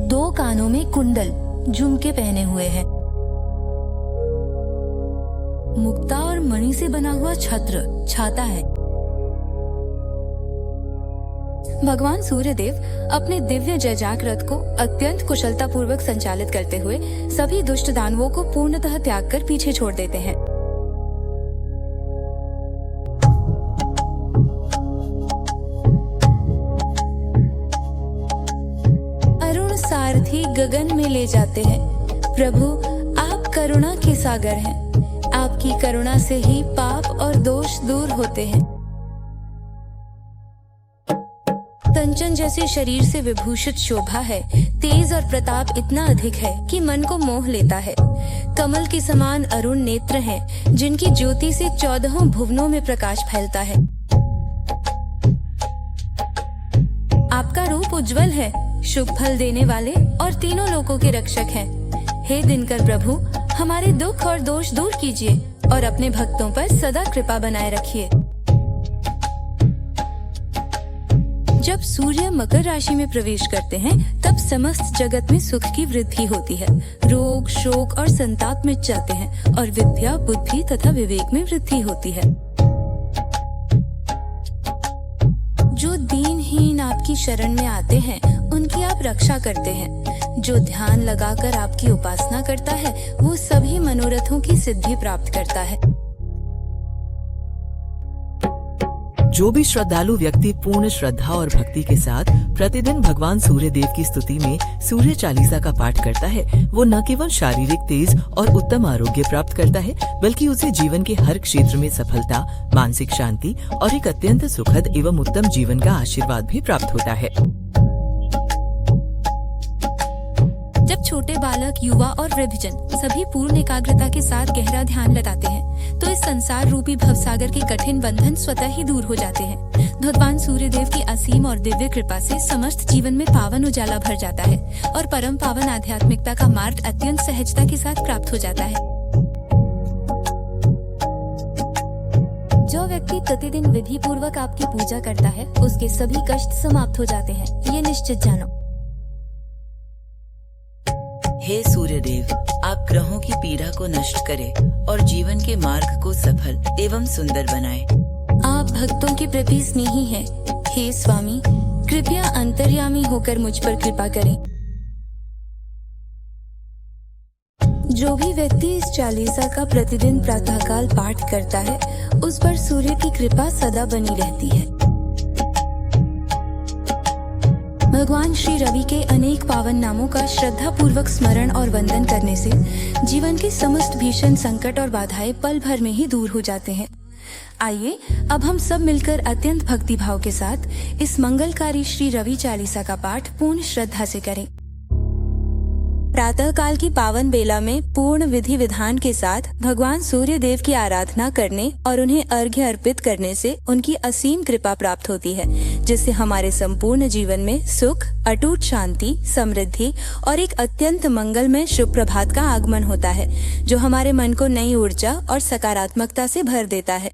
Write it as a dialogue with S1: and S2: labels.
S1: 2 कानों में कुंडल झुमके पहने हुए हैं। मुक्ता और मणि से बना हुआ छत्र छाता है। भगवान सूर्यदेव अपने दिव्य जयजाक रथ को अत्यंत कुशलता पूर्वक संचालित करते हुए सभी दुष्ट दानवों को पूर्णतः त्याग कर पीछे छोड़ देते हैं। अरुण सारथी गगन में ले जाते हैं। प्रभु, आप करुणा के सागर हैं। आपकी करुणा से ही पाप और दोष दूर होते हैं। कंचन जैसे शरीर से विभूषित शोभा है। तेज और प्रताप इतना अधिक है कि मन को मोह लेता है। कमल के समान अरुण नेत्र हैं, जिनकी ज्योति से 14 भुवनों में प्रकाश फैलता है। आपका रूप उज्जवल है, शुभ फल देने वाले और तीनों लोकों के रक्षक हैं। हे दिनकर प्रभु, हमारे दुख और दोष दूर कीजिए और अपने भक्तों पर सदा कृपा बनाए रखिए। जब सूर्य मकर राशि में प्रवेश करते हैं, तब समस्त जगत में सुख की वृद्धि होती है। रोग, शोक और संताप मिट जाते हैं और विद्या, बुद्धि तथा विवेक में वृद्धि होती है। जो दीनहीन आपकी शरण में आते हैं, उनकी आप रक्षा करते हैं। जो ध्यान लगाकर आपकी उपासना करता है, वो सभी मनोरथों की सिद्धि प्राप्त करता है।
S2: जो भी श्रद्धालु व्यक्ति पूर्ण श्रद्धा और भक्ति के साथ प्रतिदिन भगवान सूर्य देव की स्तुति में सूर्य चालीसा का पाठ करता है, वो न केवल शारीरिक तेज और उत्तम आरोग्य प्राप्त करता है, बल्कि उसे जीवन के हर क्षेत्र में सफलता, मानसिक शांति और एक अत्यंत सुखद एवं उत्तम जीवन का आशीर्वाद भी प्राप्त होता है।
S1: जब छोटे बालक, युवा और वृद्धजन सभी पूर्ण एकाग्रता के साथ गहरा ध्यान लगाते हैं, तो इस संसार रूपी भवसागर के कठिन बंधन स्वतः ही दूर हो जाते हैं। भगवान सूर्यदेव की असीम और दिव्य कृपा से समस्त जीवन में पावन उजाला भर जाता है और परम पावन आध्यात्मिकता का मार्ग अत्यंत सहजता के साथ प्राप्त हो जाता है। जो व्यक्ति प्रतिदिन विधि पूर्वक आपकी पूजा करता है, उसके सभी कष्ट समाप्त हो जाते हैं, ये निश्चित जानो।
S3: हे सूर्यदेव, आप ग्रहों की पीड़ा को नष्ट करें और जीवन के मार्ग को सफल एवं सुंदर बनाएं।
S1: आप भक्तों के प्रति स्नेही हैं। हे स्वामी, कृपया अंतर्यामी होकर मुझ पर कृपा करें। जो भी व्यक्ति इस चालीसा का प्रतिदिन प्रातःकाल पाठ करता है, उस पर सूर्य की कृपा सदा बनी रहती है। भगवान श्री रवि के अनेक पावन नामों का श्रद्धा पूर्वक स्मरण और वंदन करने से जीवन के समस्त भीषण संकट और बाधाएं पल भर में ही दूर हो जाते हैं। आइए अब हम सब मिलकर अत्यंत भक्ति भाव के साथ इस मंगलकारी श्री रवि चालीसा का पाठ पूर्ण श्रद्धा से करें। प्रातः काल की पावन बेला में पूर्ण विधि विधान के साथ भगवान सूर्य देव की आराधना करने और उन्हें अर्घ्य अर्पित करने से उनकी असीम कृपा प्राप्त होती है, जिससे हमारे संपूर्ण जीवन में सुख, अटूट शांति, समृद्धि और एक अत्यंत मंगलमय शुभ प्रभात का आगमन होता है, जो हमारे मन को नई ऊर्जा और सकारात्मकता से भर देता है।